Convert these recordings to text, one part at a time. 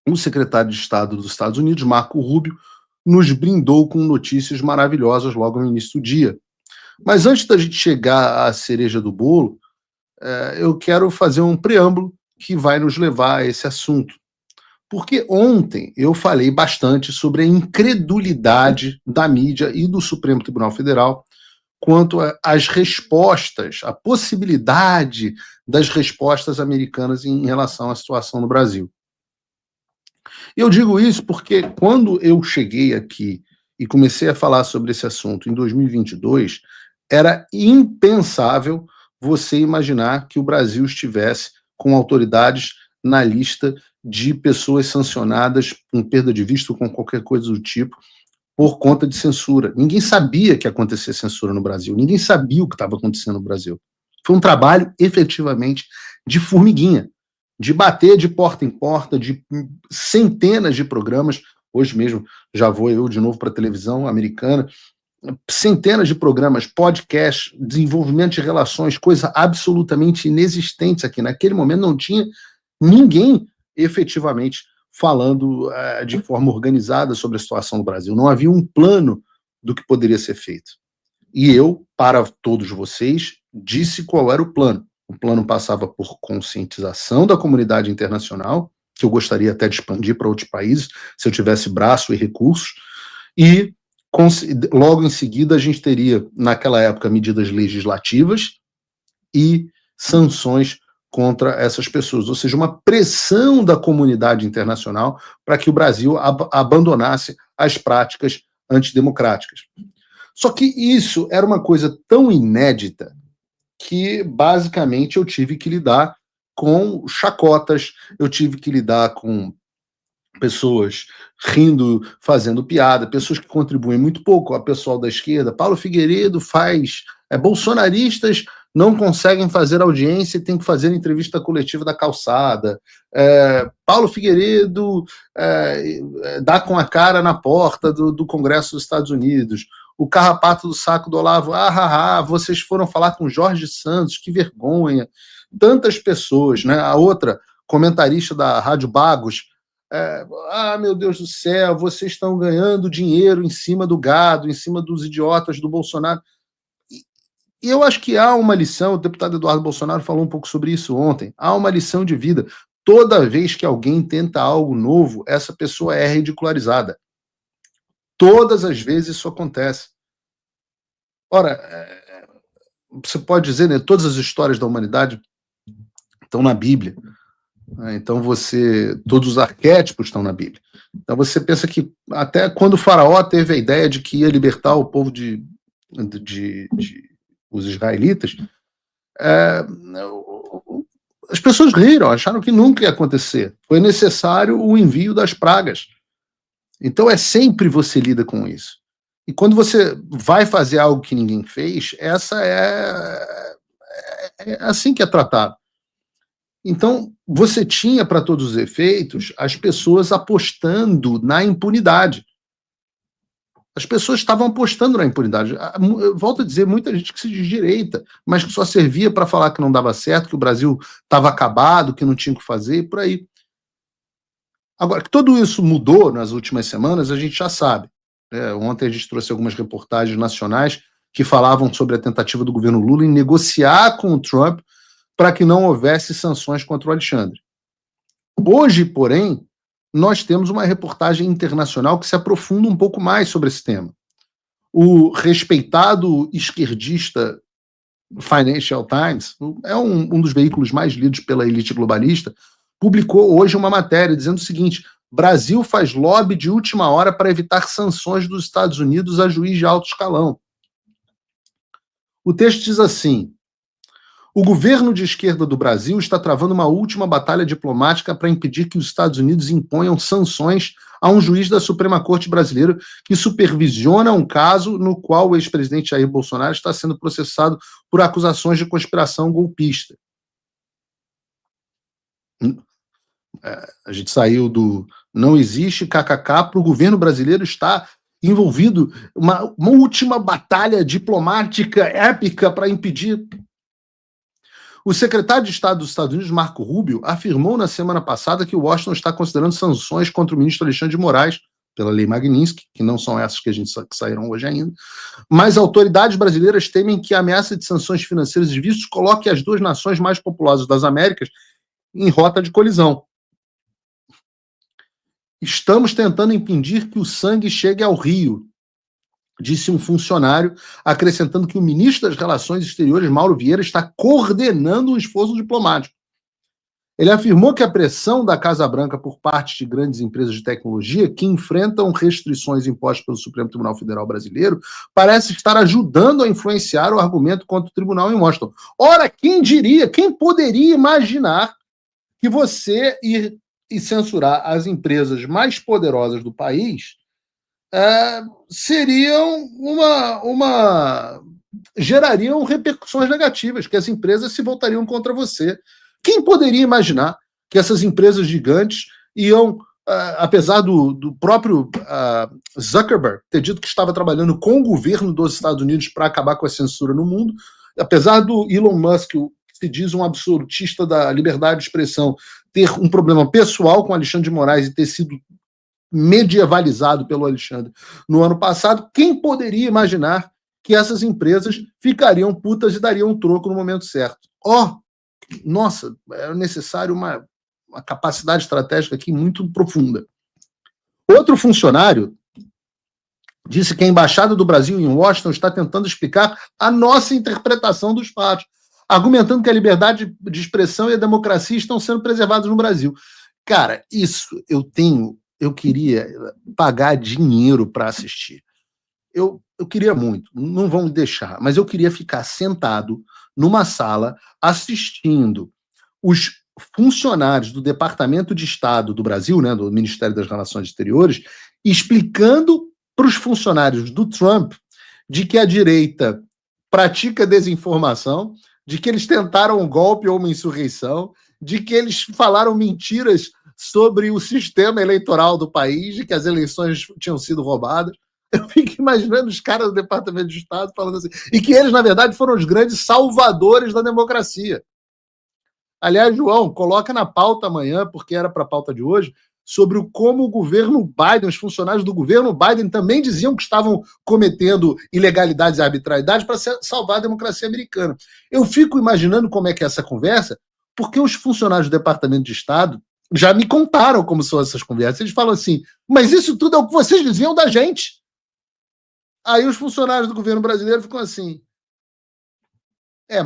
o secretário de Estado dos Estados Unidos, Marco Rubio, nos brindou com notícias maravilhosas logo no início do dia. Mas antes da gente chegar à cereja do bolo, eu quero fazer um preâmbulo que vai nos levar a esse assunto. Porque ontem eu falei bastante sobre a incredulidade da mídia e do Supremo Tribunal Federal quanto às respostas, a possibilidade das respostas americanas em relação à situação no Brasil. Eu digo isso porque quando eu cheguei aqui e comecei a falar sobre esse assunto em 2022, era impensável você imaginar que o Brasil estivesse com autoridades na lista de pessoas sancionadas com perda de vista ou com qualquer coisa do tipo por conta de censura. Ninguém sabia que ia acontecer censura no Brasil, ninguém sabia o que estava acontecendo no Brasil. Foi um trabalho, efetivamente, de formiguinha, de bater de porta em porta, de centenas de programas. Hoje mesmo já vou eu de novo para a televisão americana, centenas de programas, podcasts, desenvolvimento de relações, coisa absolutamente inexistentes aqui. Naquele momento não tinha ninguém efetivamente falando de forma organizada sobre a situação no Brasil. Não havia um plano do que poderia ser feito. E eu, para todos vocês, disse qual era o plano. O plano passava por conscientização da comunidade internacional, que eu gostaria até de expandir para outros países, se eu tivesse braço e recursos, e logo em seguida a gente teria, naquela época, medidas legislativas e sanções contra essas pessoas, ou seja, uma pressão da comunidade internacional para que o Brasil abandonasse as práticas antidemocráticas. Só que isso era uma coisa tão inédita que, basicamente, eu tive que lidar com chacotas, eu tive que lidar com pessoas rindo, fazendo piada, pessoas que contribuem muito pouco, o pessoal da esquerda. Paulo Figueiredo faz... bolsonaristas não conseguem fazer audiência e tem que fazer entrevista coletiva da calçada. Paulo Figueiredo dá com a cara na porta do Congresso dos Estados Unidos. O carrapato do saco do Olavo, vocês foram falar com Jorge Santos, que vergonha. Tantas pessoas, né? A outra, comentarista da Rádio Bagos, meu Deus do céu, vocês estão ganhando dinheiro em cima do gado, em cima dos idiotas do Bolsonaro. E eu acho que há uma lição, o deputado Eduardo Bolsonaro falou um pouco sobre isso ontem, há uma lição de vida. Toda vez que alguém tenta algo novo, essa pessoa é ridicularizada. Todas as vezes isso acontece. Ora, você pode dizer, né, todas as histórias da humanidade estão na Bíblia. Então todos os arquétipos estão na Bíblia. Então você pensa que até quando o faraó teve a ideia de que ia libertar o povo os israelitas, as pessoas riram, acharam que nunca ia acontecer. Foi necessário o envio das pragas. Então sempre você lida com isso. E quando você vai fazer algo que ninguém fez, essa é assim que é tratado. Então, você tinha, para todos os efeitos, as pessoas apostando na impunidade. As pessoas estavam apostando na impunidade. Eu volto a dizer, muita gente que se diz direita, mas que só servia para falar que não dava certo, que o Brasil estava acabado, que não tinha o que fazer, e por aí. Agora, que tudo isso mudou nas últimas semanas, a gente já sabe. Ontem a gente trouxe algumas reportagens nacionais que falavam sobre a tentativa do governo Lula em negociar com o Trump para que não houvesse sanções contra o Alexandre. Hoje, porém, nós temos uma reportagem internacional que se aprofunda um pouco mais sobre esse tema. O respeitado esquerdista Financial Times, é um dos veículos mais lidos pela elite globalista, publicou hoje uma matéria dizendo o seguinte: Brasil faz lobby de última hora para evitar sanções dos Estados Unidos a juiz de alto escalão. O texto diz assim: o governo de esquerda do Brasil está travando uma última batalha diplomática para impedir que os Estados Unidos imponham sanções a um juiz da Suprema Corte brasileira que supervisiona um caso no qual o ex-presidente Jair Bolsonaro está sendo processado por acusações de conspiração golpista. A gente saiu do não existe kkk para o governo brasileiro estar envolvido uma última batalha diplomática épica para impedir. O secretário de Estado dos Estados Unidos, Marco Rubio, afirmou na semana passada que Washington está considerando sanções contra o ministro Alexandre de Moraes, pela lei Magnitsky, que não são essas que a gente que saíram hoje ainda, mas autoridades brasileiras temem que a ameaça de sanções financeiras e vistos coloque as duas nações mais populosas das Américas em rota de colisão. Estamos tentando impedir que o sangue chegue ao rio, disse um funcionário, acrescentando que o ministro das Relações Exteriores, Mauro Vieira, está coordenando um esforço diplomático. Ele afirmou que a pressão da Casa Branca por parte de grandes empresas de tecnologia que enfrentam restrições impostas pelo Supremo Tribunal Federal Brasileiro parece estar ajudando a influenciar o argumento contra o tribunal em Washington. Ora, quem diria, quem poderia imaginar que você ir e censurar as empresas mais poderosas do país gerariam repercussões negativas, que as empresas se voltariam contra você. Quem poderia imaginar que essas empresas gigantes iam, apesar do próprio Zuckerberg ter dito que estava trabalhando com o governo dos Estados Unidos para acabar com a censura no mundo, apesar do Elon Musk, que se diz um absolutista da liberdade de expressão, ter um problema pessoal com Alexandre de Moraes e ter sido medievalizado pelo Alexandre no ano passado, quem poderia imaginar que essas empresas ficariam putas e dariam um troco no momento certo? Nossa, é necessário uma capacidade estratégica aqui muito profunda. Outro funcionário disse que a Embaixada do Brasil em Washington está tentando explicar a nossa interpretação dos fatos, argumentando que a liberdade de expressão e a democracia estão sendo preservados no Brasil. Cara, isso eu queria pagar dinheiro para assistir. Eu queria muito, não vão me deixar, mas eu queria ficar sentado numa sala assistindo os funcionários do Departamento de Estado do Brasil, né, do Ministério das Relações Exteriores, explicando para os funcionários do Trump de que a direita pratica desinformação, de que eles tentaram um golpe ou uma insurreição, de que eles falaram mentiras sobre o sistema eleitoral do país, de que as eleições tinham sido roubadas. Eu fico imaginando os caras do Departamento de Estado falando assim, e que eles, na verdade, foram os grandes salvadores da democracia. Aliás, João, coloca na pauta amanhã, porque era para a pauta de hoje, sobre como o governo Biden, os funcionários do governo Biden também diziam que estavam cometendo ilegalidades e arbitrariedades para salvar a democracia americana. Eu fico imaginando como é que é essa conversa, porque os funcionários do Departamento de Estado já me contaram como são essas conversas. Eles falam assim, mas isso tudo é o que vocês diziam da gente. Aí os funcionários do governo brasileiro ficam assim,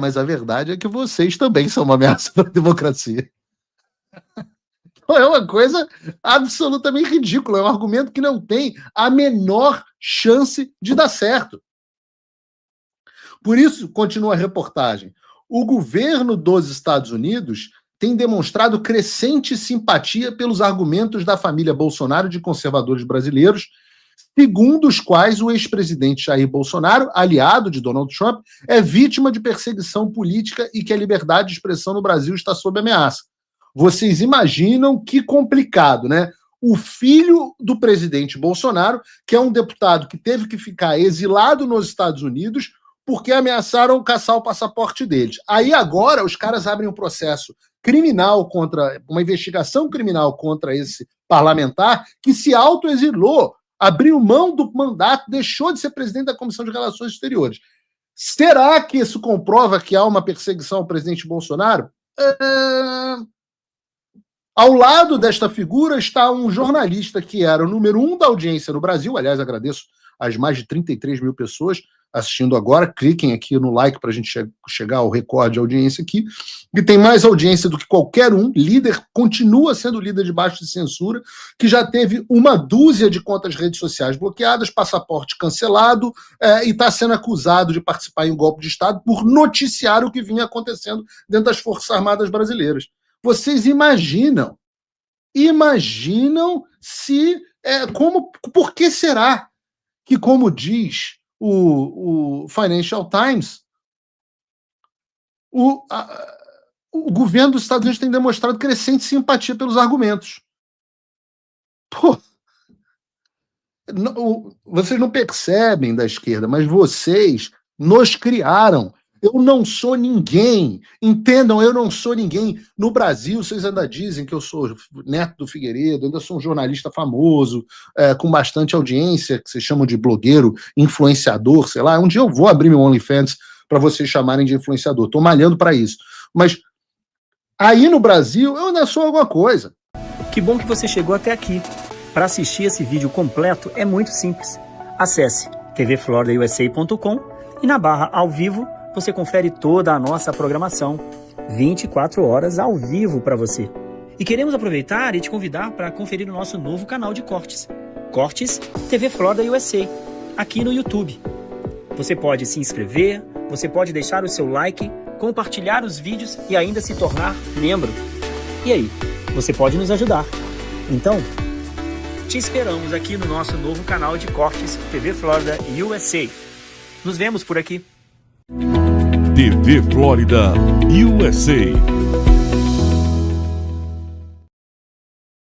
mas a verdade é que vocês também são uma ameaça para a democracia. É uma coisa absolutamente ridícula, é um argumento que não tem a menor chance de dar certo. Por isso, continua a reportagem, o governo dos Estados Unidos tem demonstrado crescente simpatia pelos argumentos da família Bolsonaro de conservadores brasileiros, segundo os quais o ex-presidente Jair Bolsonaro, aliado de Donald Trump, é vítima de perseguição política e que a liberdade de expressão no Brasil está sob ameaça. Vocês imaginam que complicado, né? O filho do presidente Bolsonaro, que é um deputado que teve que ficar exilado nos Estados Unidos porque ameaçaram caçar o passaporte deles. Aí agora os caras abrem um processo criminal uma investigação criminal contra esse parlamentar que se autoexilou, abriu mão do mandato, deixou de ser presidente da Comissão de Relações Exteriores. Será que isso comprova que há uma perseguição ao presidente Bolsonaro? Ao lado desta figura está um jornalista que era o número 1 da audiência no Brasil. Aliás, agradeço as mais de 33 mil pessoas assistindo agora. Cliquem aqui no like para a gente chegar ao recorde de audiência aqui. Que tem mais audiência do que qualquer um. Líder, continua sendo líder debaixo de censura, que já teve uma dúzia de contas de redes sociais bloqueadas, passaporte cancelado e está sendo acusado de participar em um golpe de Estado por noticiar o que vinha acontecendo dentro das Forças Armadas brasileiras. Vocês imaginam se, por que será que, como diz o Financial Times, o governo dos Estados Unidos tem demonstrado crescente simpatia pelos argumentos. Vocês não percebem da esquerda, mas vocês nos criaram. Eu não sou ninguém. Entendam, eu não sou ninguém. No Brasil, vocês ainda dizem que eu sou neto do Figueiredo, ainda sou um jornalista famoso, com bastante audiência, que vocês chamam de blogueiro, influenciador, sei lá. Um dia eu vou abrir meu OnlyFans para vocês chamarem de influenciador. Estou malhando para isso. Mas aí no Brasil, eu ainda sou alguma coisa. Que bom que você chegou até aqui. Para assistir esse vídeo completo é muito simples. Acesse tvfloridausa.com e na barra ao vivo você confere toda a nossa programação, 24 horas ao vivo para você. E queremos aproveitar e te convidar para conferir o nosso novo canal de cortes, Cortes TV Florida USA, aqui no YouTube. Você pode se inscrever, você pode deixar o seu like, compartilhar os vídeos e ainda se tornar membro. E aí, você pode nos ajudar. Então, te esperamos aqui no nosso novo canal de cortes TV Florida USA. Nos vemos por aqui. TV Florida USA.